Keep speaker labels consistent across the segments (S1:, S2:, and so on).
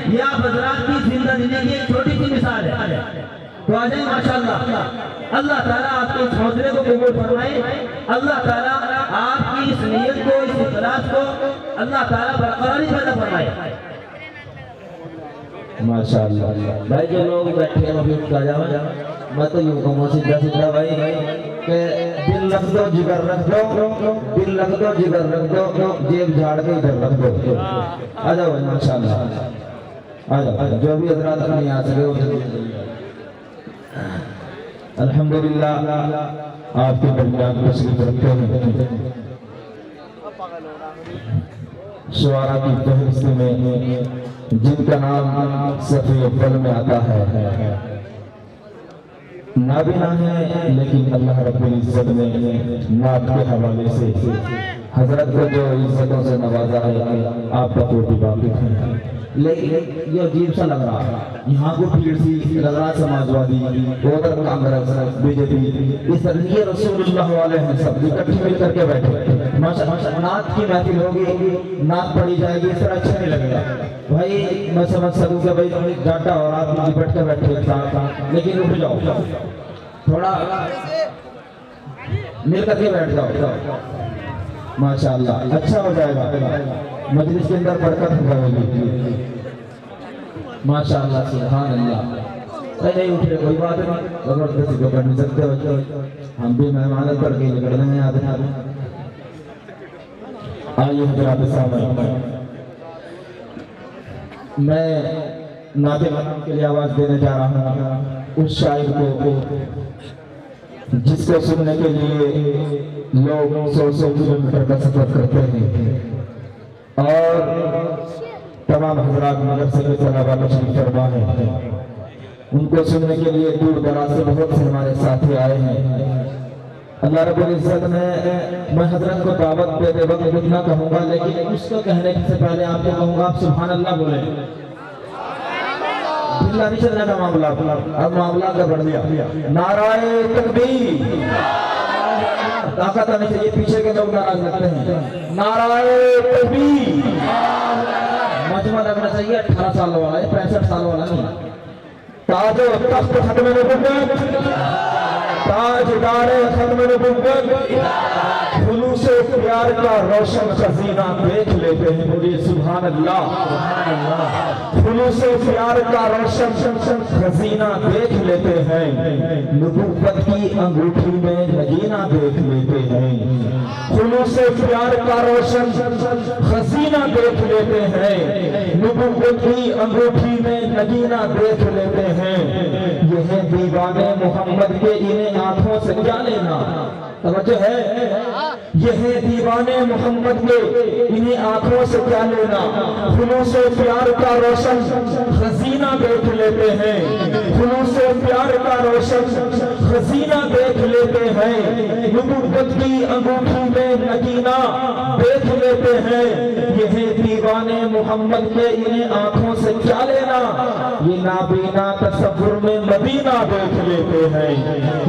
S1: یہ آپ حضرات کی زندہ زندگی ایک چھوٹی سی مثال ہے. تو آ جائیں ماشاءاللہ. اللہ تعالیٰ آپ کے اس حوصلے کو قبول فرمائے. اللہ تعالیٰ آپ کی اس نیت کو، اس اخلاص کو اللہ تعالیٰ برقراری پیدا فرمائے.
S2: ماشاءاللہ. بھائی جو لوگ بیٹھے ہیں ابھی اٹھ جاؤ. میں تو یوں کہوں سیدھا سیدھا بھائی کہ دل رکھ دو، جگر رکھ دو، دل رکھ دو، جگر رکھ دو، جیب جھاڑ کے ادھر رکھ دو. آ جاؤ بھائی ماشاءاللہ. آ جاؤ جو بھی حضرات نہیں آ سکے وہ الحمدللہ آپ کے درمیان تشریف رکھتے ہیں. شعراء کی فہرست میں جن کا نام صفحہ اول میں آتا ہے نابینا ہے، لیکن اللہ رب العزت نے نعت کے حوالے سے حضرت کو جو عزتوں سے نوازا ہے آپ کا کوٹی واقف ہے. لیکن یہ عجیب سا لگ رہا ہے، یہاں کو بھیڑ سی لگ رہا سماجوادی، ادھر کانگریس، بی جے پی، اس طرح یہ رسول اللہ والے ہیں سب اکٹھے مل کر کے بیٹھے. نعت کی محفل ہوگی، نعت پڑھی جائے گی، اس طرح اچھا نہیں لگے گا. بھائی میں سمجھ سکوں کہ بھائی تھوڑی ڈاٹا اور آپ لپٹ کے بیٹھے لیکن اٹھ جاؤ، تھوڑا مل کر کے بیٹھ جاؤ. ماشاءاللہ اچھا ہو جائے گا، مجلس کے اندر برکت ہوگی. ماشاءاللہ سبحان اللہ. نہیں اٹھے کوئی بات نہیں، زبردستی کو کر نہیں سکتے بچے، ہم بھی مہمانت کر کے نکلنے ہیں. آدھے آئیے حضرات سامنے. میں نعت غلام کے لیے آواز دینے جا رہا ہوں اس شاعر کو جس کو سننے کے لیے لوگ 100 کلومیٹر کا سفر کرتے ہیں، اور تمام حضرات مدرسے کے طلباء تشریف فرما ہیں. ان کو سننے کے لیے دور دراز سے بہت سے ہمارے ساتھی آئے ہیں. اللہ رب العزت نے میں حضرت کو دعوت دیتے وقت اتنا کہوں گا، لیکن اس کو کہنے سے پہلے آپ کو کہوں گا آپ سبحان اللہ بولیں. اللہ نہیں چلنے کا معاملہ، اب معاملہ کا بڑھ دیا. نعرہ تکبیر. طاقت آنی چاہیے، پیچھے کے لوگ ناراض لگتے ہیں. نعرہ تکبیر. مجمع لگنا چاہیے 18 سال والا، 65 سال والا نہیں. تاج و تخت ختم نبوت، تاجدار ختم نبوت، خلوص پیار کا روشن خزینہ دیکھ لیتے ہیں. مجھے سبحان اللہ. خلوص پیار کا روشن خزینہ دیکھ لیتے ہیں، نبوت کی انگوٹھی میں نگینہ دیکھ لیتے ہیں. خلوص پیار کا روشن خزینہ دیکھ لیتے ہیں، نبوت کی انگوٹھی میں نگینہ دیکھ لیتے ہیں. یہ ہے دیوانے محمد کے، انہیں آنکھوں سے کیا لینا. توجہ ہے، یہ ہے دیوانے محمد کے، انہیں آنکھوں سے کیا لینا. خلوص پیار کا روشن خزینہ دیکھ لیتے ہیں، خلوص پیار کا روشن خزینہ دیکھ لیتے ہیں، نبوت کی انگوٹھی میں نگینہ دیکھ لیتے ہیں. یہ ہے دیوانے محمد کے، انہیں آنکھوں سے کیا لینا. یہ نابینا تصور میں مدینہ دیکھ لیتے ہیں،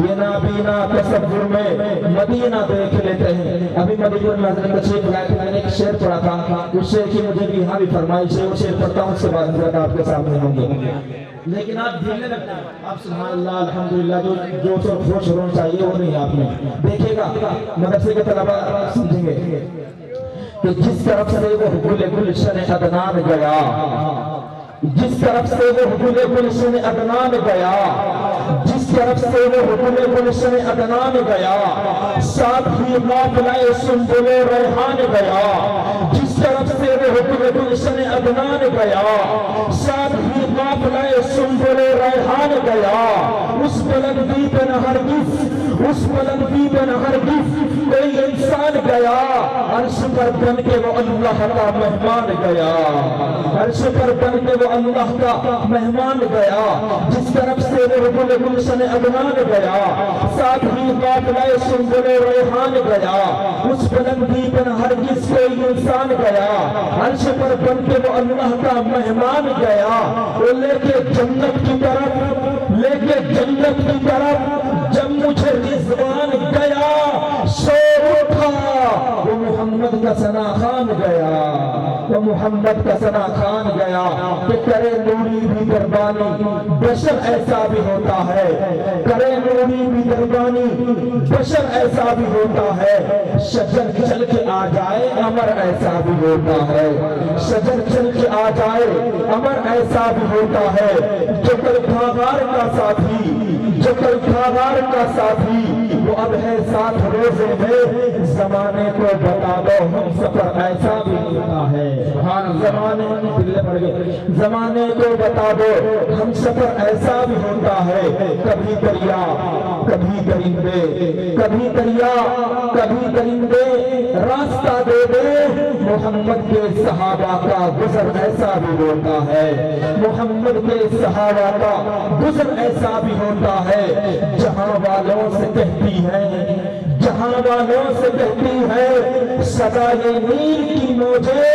S2: یہ نابینا تصور میں مدینہ دیکھ لیتے ہیں. ابھی مدینہ میں حضرت تشریف لائے تھے، میں نے ایک شعر پڑھا تھا، اس شعر کی مجھے بھی یہاں بھی فرمائش ہے. وہ شعر پڑھتا ہوں، اس کے بعد حضرت آپ کے سامنے ہوں گے. لیکن آپ دھیرے رکھتے ہیں، آپ سبحان اللہ الحمدللہ جو خوش ہونا چاہیے وہ نہیں. آپ نے دیکھے گا مدرسے کے طلباء سمجھیں گے کہ جس طرف سے وہ حبل گلشن عدنان گیا، جس طرف سے وہ حبل گلشن عدنان گیا، جس طرف سے وہ حبل گلشن عدنان گیا، ساتھ ہی قافلہ سنبل ریحان گیا. جس طرف سے وہ حبل گلشن عدنان گیا، ساتھ ہی قافلہ سنبل ریحان گیا. اس بلندی پہ نہ ہرگز، اس بلندی پہ نہ ہرگز کوئی انسان گیا. عرش پر بن کے وہ اللہ کا مہمان گیا، عرش پر بن کے وہ اللہ کا مہمان گیا. جس طرف سے وہ حبل گلشن عدنان گیا، ساتھ ہی قافلہ سنبل ریحان گیا. اس بلندی پر ہرگز کوئی انسان گیا، عرش پر بن کے وہ اللہ کا مہمان گیا. وہ لے کے جنت کی طرف، لے کے جنت کی طرف جب مجھے رضوان گیا، شور اٹھا وہ محمد محمد کا ثنا خوان گیا، وہ محمد کا ثنا خوان گیا کہ کرے نوری بھی دربانی بشر ایسا بھی ہوتا ہے، کرے نوری بھی دربانی بشر ایسا بھی ہوتا ہے، شجر چل کے آ جائے امر ایسا بھی ہوتا ہے، شجر چل کے آ جائے امر ایسا بھی ہوتا ہے، جو کل بھاگار کا ساتھی، جو کل بھاگار کا ساتھی وہ اب ہے ساتھ روزے میں، زمانے کو بتا دو ہم سفر ایسا بھی ہوتا ہے، زمانے کو بتا دو ہم سفر ایسا بھی ہوتا ہے، کبھی دریا کبھی درندے، کبھی دریا کبھی درندے راستہ دے دے، محمد کے صحابہ کا گزر ایسا بھی ہوتا ہے، محمد کے صحابہ کا گزر ایسا بھی ہوتا ہے، جہاں والوں سے کہتی ہے، جہاں والوں سے کہتی ہے سدائے نیل کی موجے،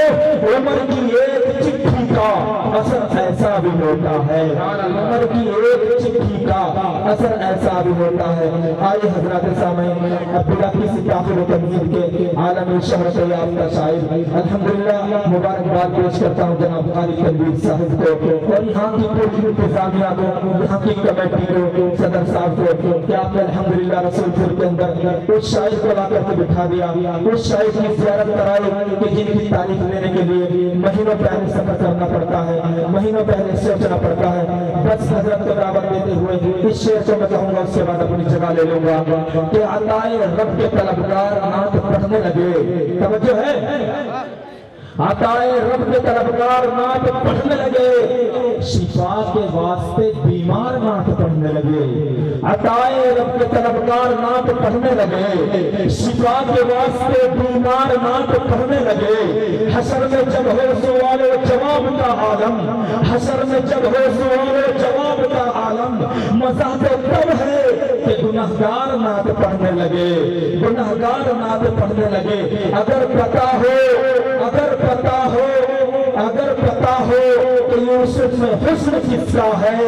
S2: عمر کی ایک چٹھی کا اثر ایسا بھی ہوتا ہے، عمر کی ایک چٹھی کا اثر ایسا بھی ہوتا ہے۔ آئے حضرات سامعین، اب بلا کسی تاخیر و تمہید کے عالمی شہرت یافتہ شاعر الحمدللہ مبارکباد پیش کرتا ہوں جناب قاری تنویر صاحب کو اور یہاں کی پوری انتظامیہ کو، یہاں کی کمیٹی کو، صدر صاحب کو کہ آپ نے الحمدللہ رسول پور کے اندر اس شاعر کو لا کر کے بٹھا دیا، اس شاعر کی زیارت کرائی کہ جن کی تعریف لینے کے لیے مہینوں پہلے سفر کرنا پڑتا ہے، مہینوں پہلے سوچنا پڑتا ہے۔ بس حضرت کو دعوت دیتے ہوئے اس شعر کو میں کہوں گا، اس کے بعد اپنی جگہ لے لوں گا کہ عطائے رب کے طلبگار نعت پڑھنے لگے، توجہ ہے، عطائے رب کے طلبگار نعت پڑھنے لگے، شفا کے واسطے بیمار نعت پڑھنے لگے، عطائے رب کے طلبگار نعت پڑھنے لگے، شفا کے واسطے بیمار نعت پڑھنے لگے، حشر میں جب ہو سوال و جواب کا عالم، حشر میں جب ہو سوال و جواب کا عالم، مزہ تو تب ہے کہ گنہگار نعت پڑھنے لگے، گنہگار نعت پڑھنے لگے۔ اگر پتا ہو، اگر پتا ہو، اگر پتا ہو کہ یوسف میں حسن کس کا ہے،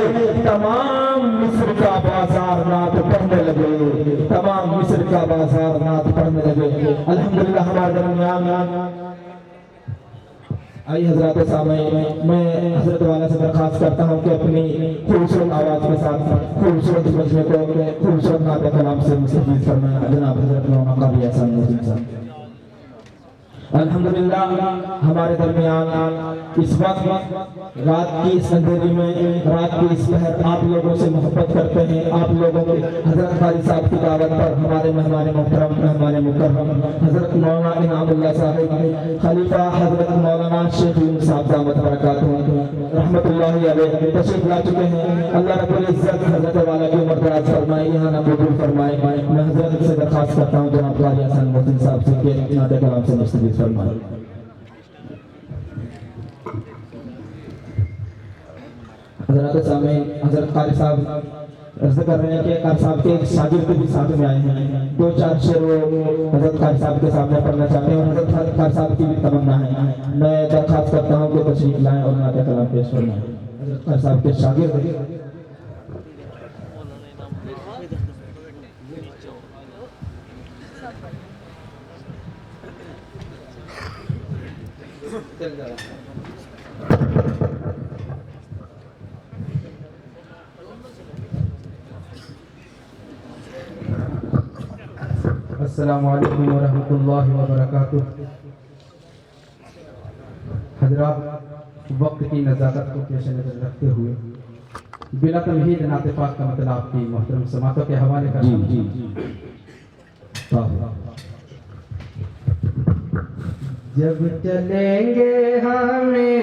S2: تمام مصر کا بازار نعت پڑھنے لگے، تمام مصر کا بازار نعت پڑھنے لگے۔ الحمدللہ ہمارے درمیان آئی حضرات سامعین، میں حضرت والا سے درخواست کرتا ہوں کہ اپنی خوبصورت آواز کے ساتھ خوبصورت مجمع کو خوبصورت نعت کلام سے مستفید فرمائیں جناب حضرت مولانا قاری احسان الدین صاحب۔ الحمدللہ ہمارے درمیان اس وقت رات کی اس اندھیری میں، رات کی اس پہر آپ لوگوں سے محبت کرتے ہیں، آپ لوگوں کے حضرت قاری صاحب کی دعوت پر ہمارے مہمان محترم، مہمان مکرم حضرت مولانا انعام اللہ صاحب، خلیفہ حضرت مولانا شیخ یونس صاحب دامت برکاتہ رحمت اللہ علیہ تشریف لا چکے ہیں۔ اللہ رب العزت حضرت والا کی عمر دراز فرمائے، یہاں نہ قبول فرمائے۔ میں حضرت سے درخواست کرتا ہوں جناب قاری احسان الدین صاحب سے کہ نعت کلام سے مستفید فرمائے۔ حضرات سامعین، حضرت قاری صاحب عرض کر رہے ہیں کہ قاری صاحب کے ایک شاگرد بھی ساتھ میں آئے ہیں، دو چار شعر وہ حضرت قاری صاحب کے سامنے پڑھنا چاہتے ہیں اور حضرت قاری صاحب کی بھی تمنا ہے۔ میں درخواست کرتا ہوں کہ تشریف لائیں اور نعت کلام پیش فرمائیں۔ حضرت قاری صاحب کے شاگرد
S3: السلام علیکم ورحمۃ اللہ وبرکاتہ۔ حضرات، وقت کی نزاکت کو پیش نظر رکھتے ہوئے بلا تمہید نعت پاک کا مطلب آپ کی محترم سماعتوں کے حوالے کرتا ہوں۔ جب چلیں گے ہمیں